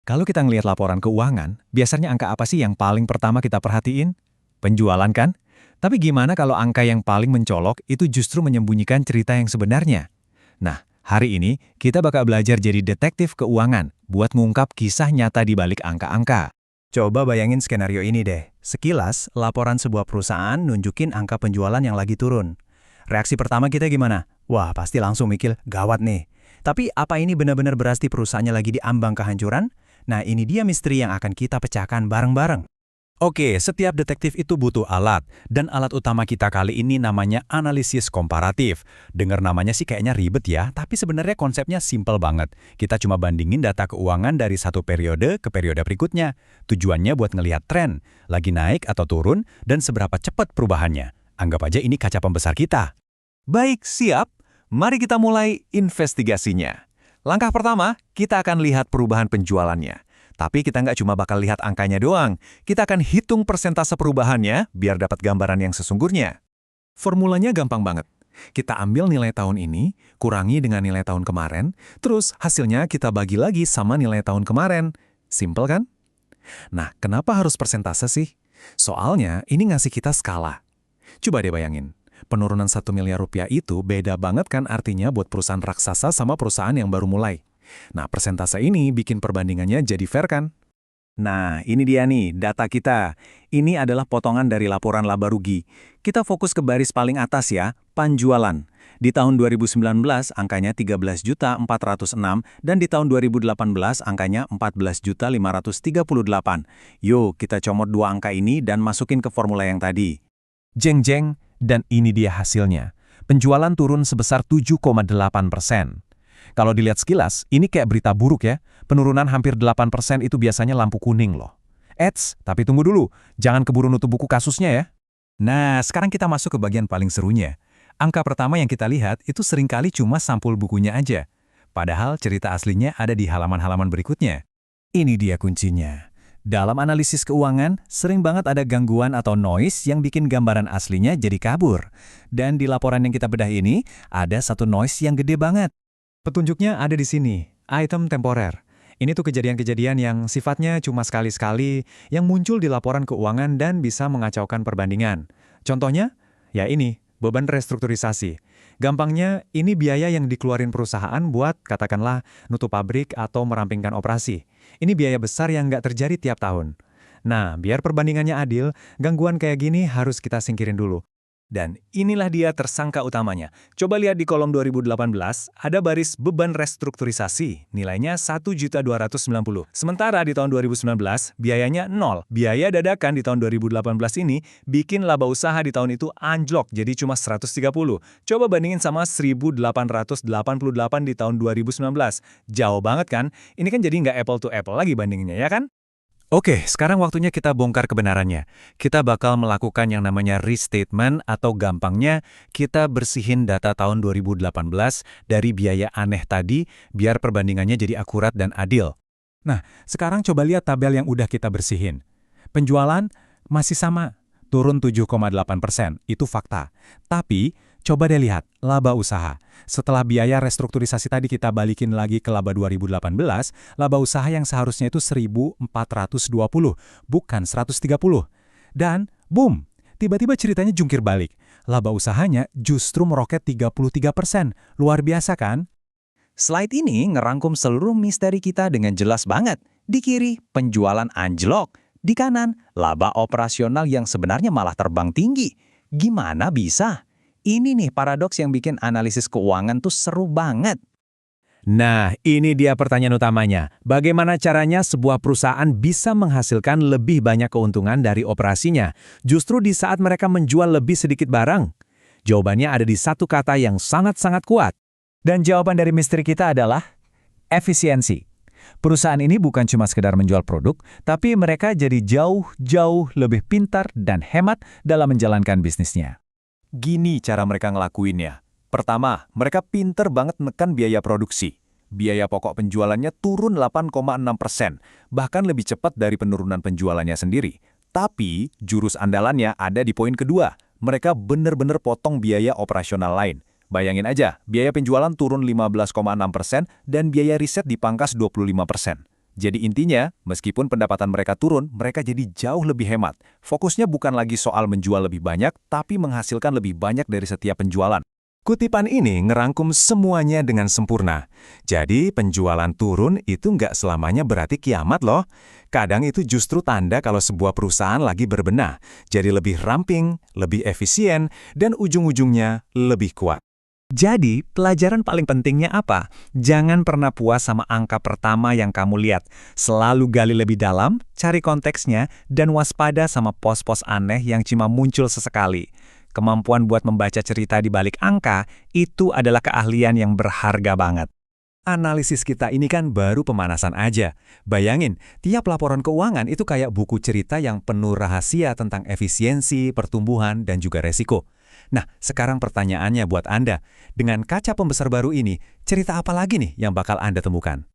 Kalau kita ngelihat laporan keuangan, biasanya angka apa sih yang paling pertama kita perhatiin? Penjualan kan? Tapi gimana kalau angka yang paling mencolok itu justru menyembunyikan cerita yang sebenarnya? Nah, hari ini kita bakal belajar jadi detektif keuangan buat ngungkap kisah nyata di balik angka-angka. Coba bayangin skenario ini deh. Sekilas, laporan sebuah perusahaan nunjukin angka penjualan yang lagi turun. Reaksi pertama kita gimana? Wah, pasti langsung mikir, gawat nih. Tapi apa ini benar-benar berarti perusahaannya lagi diambang kehancuran? Nah, ini dia misteri yang akan kita pecahkan bareng-bareng. Oke, setiap detektif itu butuh alat, dan alat utama kita kali ini namanya analisis komparatif. Dengar namanya sih kayaknya ribet ya, tapi sebenarnya konsepnya simpel banget. Kita cuma bandingin data keuangan dari satu periode ke periode berikutnya. Tujuannya buat ngelihat tren, lagi naik atau turun, dan seberapa cepat perubahannya. Anggap aja ini kaca pembesar kita. Baik, siap. Mari kita mulai investigasinya. Langkah pertama, kita akan lihat perubahan penjualannya. Tapi kita nggak cuma bakal lihat angkanya doang, kita akan hitung persentase perubahannya biar dapat gambaran yang sesungguhnya. Formulanya gampang banget. Kita ambil nilai tahun ini, kurangi dengan nilai tahun kemarin, terus hasilnya kita bagi lagi sama nilai tahun kemarin. Simple kan? Nah, kenapa harus persentase sih? Soalnya ini ngasih kita skala. Coba deh bayangin, penurunan 1 miliar rupiah itu beda banget kan artinya buat perusahaan raksasa sama perusahaan yang baru mulai. Nah, persentase ini bikin perbandingannya jadi fair kan? Nah, ini dia nih, data kita. Ini adalah potongan dari laporan laba rugi. Kita fokus ke baris paling atas ya, penjualan. Di tahun 2019, angkanya 13.406, dan di tahun 2018, angkanya 14.538. Yuk, kita comot dua angka ini dan masukin ke formula yang tadi. Jeng-jeng, dan ini dia hasilnya. Penjualan turun sebesar 7,8%. Kalau dilihat sekilas, ini kayak berita buruk ya. Penurunan hampir 8% itu biasanya lampu kuning loh. Eits, tapi tunggu dulu. Jangan keburu nutup buku kasusnya ya. Nah, sekarang kita masuk ke bagian paling serunya. Angka pertama yang kita lihat itu seringkali cuma sampul bukunya aja. Padahal cerita aslinya ada di halaman-halaman berikutnya. Ini dia kuncinya. Dalam analisis keuangan, sering banget ada gangguan atau noise yang bikin gambaran aslinya jadi kabur. Dan di laporan yang kita bedah ini, ada satu noise yang gede banget. Petunjuknya ada di sini, item temporer. Ini tuh kejadian-kejadian yang sifatnya cuma sekali-sekali, yang muncul di laporan keuangan dan bisa mengacaukan perbandingan. Contohnya, ya ini, beban restrukturisasi. Gampangnya, ini biaya yang dikeluarin perusahaan buat, katakanlah, nutup pabrik atau merampingkan operasi. Ini biaya besar yang nggak terjadi tiap tahun. Nah, biar perbandingannya adil, gangguan kayak gini harus kita singkirin dulu. Dan inilah dia tersangka utamanya. Coba lihat di kolom 2018, ada baris beban restrukturisasi, nilainya 1.290. Sementara di tahun 2019, biayanya 0. Biaya dadakan di tahun 2018 ini bikin laba usaha di tahun itu anjlok, jadi cuma 130. Coba bandingin sama 1.888 di tahun 2019. Jauh banget kan? Ini kan jadi nggak apple to apple lagi bandinginnya, ya kan? Oke, sekarang waktunya kita bongkar kebenarannya. Kita bakal melakukan yang namanya restatement atau gampangnya kita bersihin data tahun 2018 dari biaya aneh tadi biar perbandingannya jadi akurat dan adil. Nah, sekarang coba lihat tabel yang udah kita bersihin. Penjualan masih sama, turun 7,8%, itu fakta. Tapi, coba deh lihat, laba usaha. Setelah biaya restrukturisasi tadi kita balikin lagi ke laba 2018, laba usaha yang seharusnya itu 1.420, bukan 130. Dan, boom, tiba-tiba ceritanya jungkir balik. Laba usahanya justru meroket 33%. Luar biasa kan? Slide ini ngerangkum seluruh misteri kita dengan jelas banget. Di kiri, penjualan anjlok. Di kanan, laba operasional yang sebenarnya malah terbang tinggi. Gimana bisa? Ini nih paradoks yang bikin analisis keuangan tuh seru banget. Nah, ini dia pertanyaan utamanya. Bagaimana caranya sebuah perusahaan bisa menghasilkan lebih banyak keuntungan dari operasinya, justru di saat mereka menjual lebih sedikit barang? Jawabannya ada di satu kata yang sangat-sangat kuat. Dan jawaban dari misteri kita adalah efisiensi. Perusahaan ini bukan cuma sekedar menjual produk, tapi mereka jadi jauh lebih pintar dan hemat dalam menjalankan bisnisnya. Gini cara mereka ngelakuinnya. Pertama, mereka pinter banget menekan biaya produksi. Biaya pokok penjualannya turun 8,6%, bahkan lebih cepat dari penurunan penjualannya sendiri. Tapi, jurus andalannya ada di poin kedua. Mereka bener-bener potong biaya operasional lain. Bayangin aja, biaya penjualan turun 15,6% dan biaya riset dipangkas 25%. Jadi intinya, meskipun pendapatan mereka turun, mereka jadi jauh lebih hemat. Fokusnya bukan lagi soal menjual lebih banyak, tapi menghasilkan lebih banyak dari setiap penjualan. Kutipan ini ngerangkum semuanya dengan sempurna. Jadi penjualan turun itu nggak selamanya berarti kiamat loh. Kadang itu justru tanda kalau sebuah perusahaan lagi berbenah, jadi lebih ramping, lebih efisien, dan ujung-ujungnya lebih kuat. Jadi, pelajaran paling pentingnya apa? Jangan pernah puas sama angka pertama yang kamu lihat. Selalu gali lebih dalam, cari konteksnya, dan waspada sama pos-pos aneh yang cuma muncul sesekali. Kemampuan buat membaca cerita di balik angka, itu adalah keahlian yang berharga banget. Analisis kita ini kan baru pemanasan aja. Bayangin, tiap laporan keuangan itu kayak buku cerita yang penuh rahasia tentang efisiensi, pertumbuhan, dan juga resiko. Nah, sekarang pertanyaannya buat Anda. Dengan kaca pembesar baru ini, cerita apa lagi nih yang bakal Anda temukan?